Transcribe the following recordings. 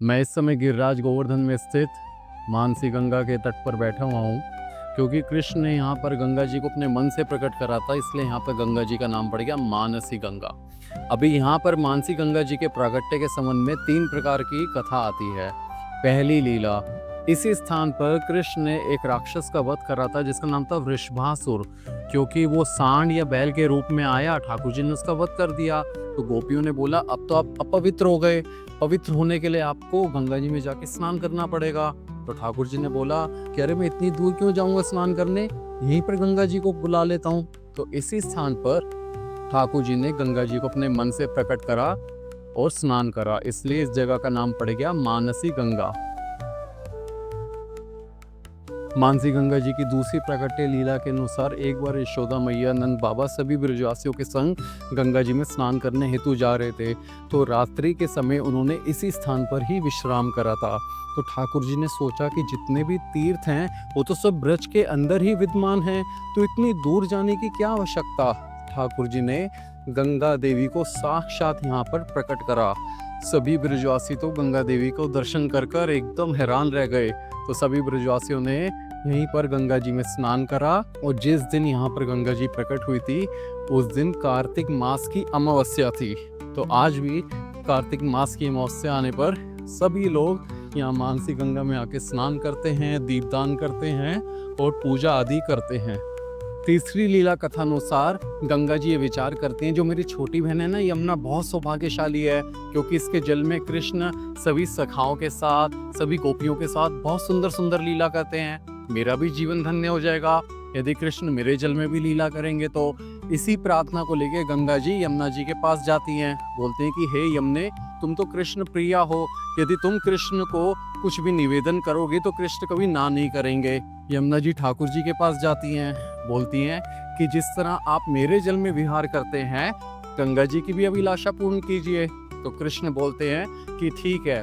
मैं इस समय गिरिराज गोवर्धन में स्थित मानसी गंगा के तट पर बैठा हुआ हूँ, क्योंकि कृष्ण ने यहाँ पर गंगा जी को अपने मन से प्रकट करा था, इसलिए यहाँ पर गंगा जी का नाम पड़ गया मानसी गंगा। अभी यहाँ पर मानसी गंगा जी के प्रागट्य के संबंध में 3 प्रकार की कथा आती है। पहली लीला, इसी स्थान पर कृष्ण ने एक राक्षस का वध करा था जिसका नाम था वृषभासुर। क्योंकि वो सांड या बैल के रूप में आया, ठाकुर जी ने उसका वध कर दिया। तो गोपियों ने बोला अब तो आप अपवित्र हो गए, पवित्र होने के लिए आपको गंगा जी में जाके स्नान करना पड़ेगा। तो ठाकुर जी ने बोला कि अरे मैं इतनी दूर क्यों जाऊंगा स्नान करने, यहीं पर गंगा जी को बुला लेता हूँ। तो इसी स्थान पर ठाकुर जी ने गंगा जी को अपने मन से प्रकट करा और स्नान करा, इसलिए इस जगह का नाम पड़ गया मानसी गंगा। मानसी गंगा जी की दूसरी प्राकट्य लीला के अनुसार एक बार यशोदा मैया, नंद बाबा सभी ब्रजवासियों के संग गंगा जी में स्नान करने हेतु जा रहे थे। तो रात्रि के समय उन्होंने इसी स्थान पर ही विश्राम करा था। तो ठाकुर जी ने सोचा कि जितने भी तीर्थ हैं वो तो सब ब्रज के अंदर ही विद्यमान हैं, तो इतनी दूर जाने की क्या आवश्यकता। ठाकुर जी ने गंगा देवी को साक्षात यहाँ पर प्रकट करा। सभी ब्रजवासी तो गंगा देवी को दर्शन कर कर एकदम हैरान रह गए। तो सभी ब्रजवासियों ने यहीं पर गंगा जी में स्नान करा, और जिस दिन यहाँ पर गंगा जी प्रकट हुई थी उस दिन कार्तिक मास की अमावस्या थी। तो आज भी कार्तिक मास की अमावस्या आने पर सभी लोग यहाँ मानसी गंगा में आके स्नान करते हैं, दीपदान करते हैं और पूजा आदि करते हैं। तीसरी लीला कथा अनुसार गंगा जी ये विचार करते हैं, जो मेरी छोटी बहन है ना यमुना बहुत सौभाग्यशाली है, क्योंकि इसके जल में कृष्ण सभी सखाओं के साथ, सभी गोपियों के साथ बहुत सुंदर सुंदर लीला करते हैं। मेरा भी जीवन धन्य हो जाएगा यदि कृष्ण मेरे जल में भी लीला करेंगे। तो इसी प्रार्थना को लेके गंगा जी यमुना जी के पास जाती हैं, बोलते हैं कि हे यमुने, तुम तो कृष्ण प्रिया हो, यदि तुम कृष्ण को कुछ भी निवेदन करोगे तो कृष्ण कभी ना नहीं करेंगे। यमुना जी ठाकुर जी के पास जाती हैं, बोलती हैं कि जिस तरह आप मेरे जल में विहार करते हैं, गंगा जी की भी अभिलाषा पूर्ण कीजिए। तो कृष्ण बोलते हैं कि ठीक है,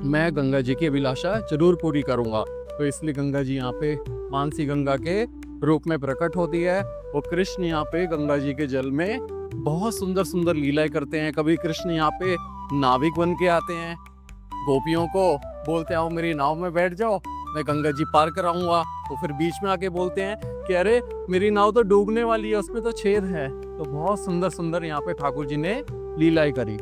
मैं गंगा जी की अभिलाषा जरूर पूरी करूंगा। तो इसलिए गंगा जी यहाँ पे मानसी गंगा के रूप में प्रकट होती है, और कृष्ण यहाँ पे गंगा जी के जल में बहुत सुंदर सुंदर लीलाएं करते हैं। कभी कृष्ण यहाँ पे नाविक बन के आते हैं, गोपियों को बोलते हैं आओ मेरी नाव में बैठ जाओ, मैं गंगा जी पार कराऊंगा। तो फिर बीच में आके बोलते हैं कि अरे मेरी नाव तो डूबने वाली है, उसमें तो छेद है। तो बहुत सुंदर सुंदर यहाँ पे ठाकुर जी ने लीलाएं करी।